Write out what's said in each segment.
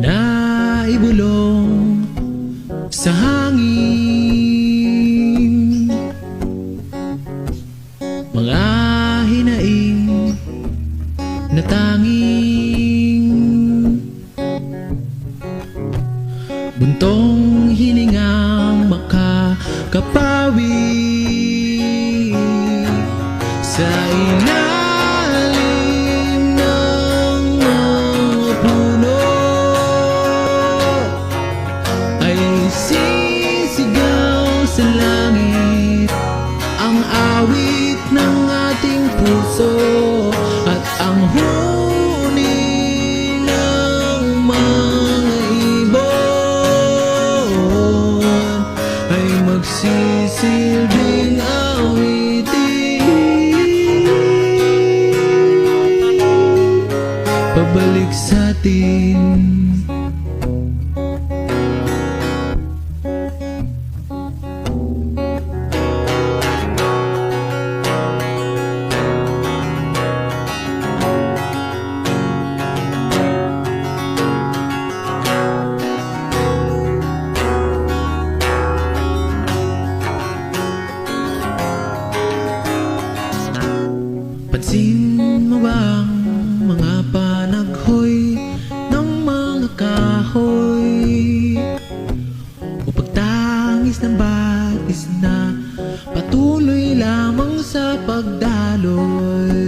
naibulong sa hangin, mga hinaing na tanging buntong hiningang makakapawi sa ilalim ng mga puno ay sisigaw sa langit ang awit ng ating puso at ang huni ng mga ibon ay magsisilbing awitin pabalik sa atin. Pansin mo ba ang mga panaghoy ng mga kahoy o pagtangis ng batis na patuloy lamang sa pagdaloy?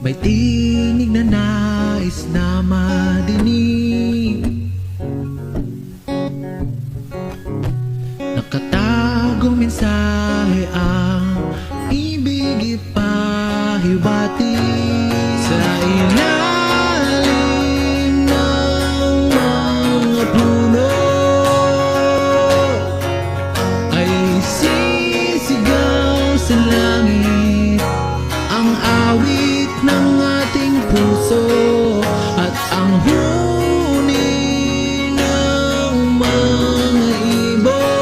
May tinig na nais na madinig, nakatagong mensahe ang ibig ipahibati sa ilalim ng mga puno ay sisigaw sa langit ang awit ng ating puso at ang huni ng mga ibon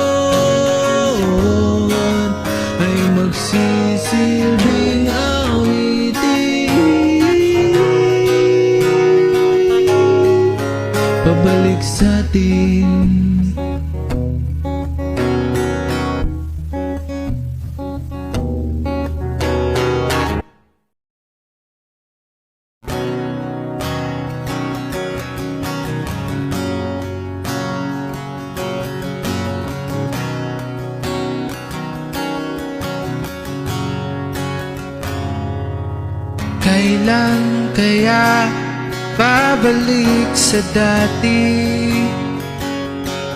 ay magsisilbing awitin pabalik sa atin. Kailan kaya babalik sa dati?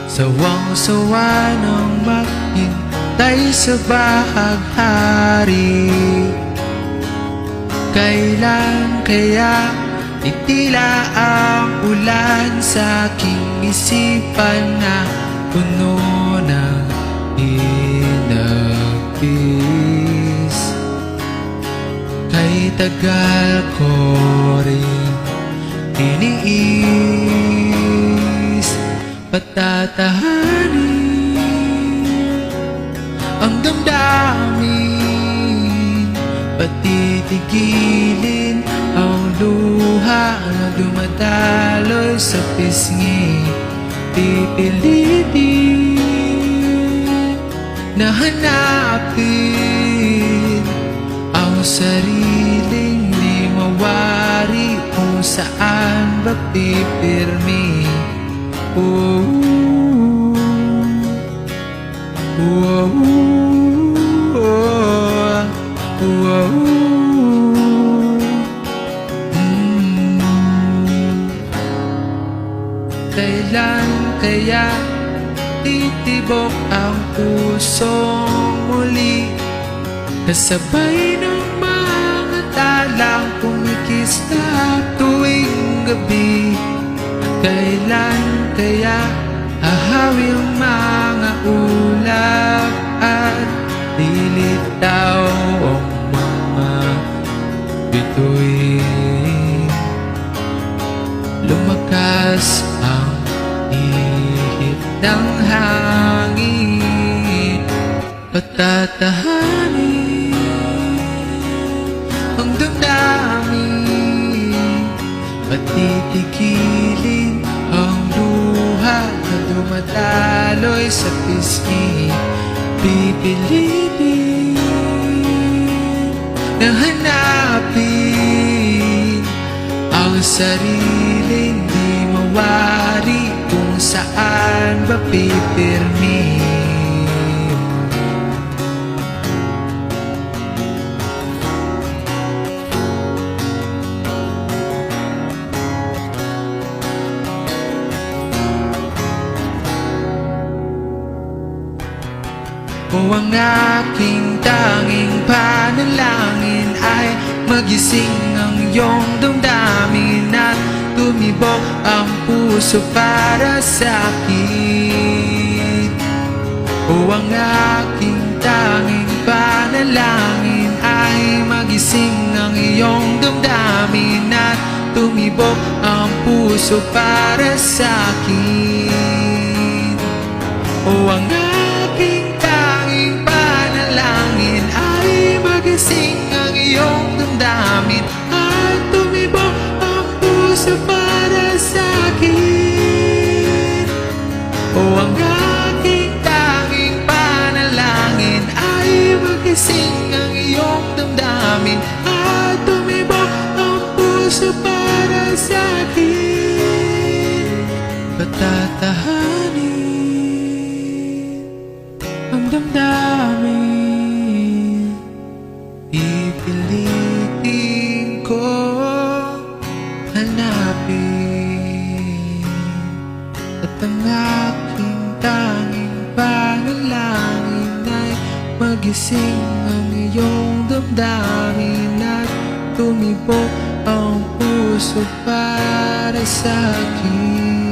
Sawang-sawa nang maghintay sa bahaghari. Kailan kaya titila ang ulan sa aking isipan na puno ng hinagpis? Kay tagal ko rin tiniis patatahanin ang damdamin, patitigilin ang luha na dumadaloy sa pisngi. Pipilitin na hanapin ang sariling di mawari kung saan ba pipirmi. Kailan kaya titibok ang pusong muli, kasabay ng mga talang kumikista tuwing gabi? Kailan kaya hahawi ang mga ulap at lilitaw ang mga bituin? Lumakas ang ihip ng hangin, patatahanin ang damdamin, patitigilin ang luha na dumadaloy sa pisngi. Pipilitin na hanapin ang sariling di mawari, kung saan ba pipirmi. O ang aking tanging panalangin ay magising ang iyong damdamin at tumibok ang puso para sa akin. O ang aking tanging panalangin ay magising ang iyong damdamin at tumibok ang puso para sa akin. O ang aking tanging panalangin ay magising ang iyong damdamin at tumibok ang puso para sa akin. O ang aking tanging panalangin ay magising ang iyong damdamin at tumibok ang puso para sa akin. Patatahanin ang damdamin, pipilitin ko hanapin, at ang aking tanging panalangin ay magising ang iyong damdamin at tumibok ang puso para sa akin.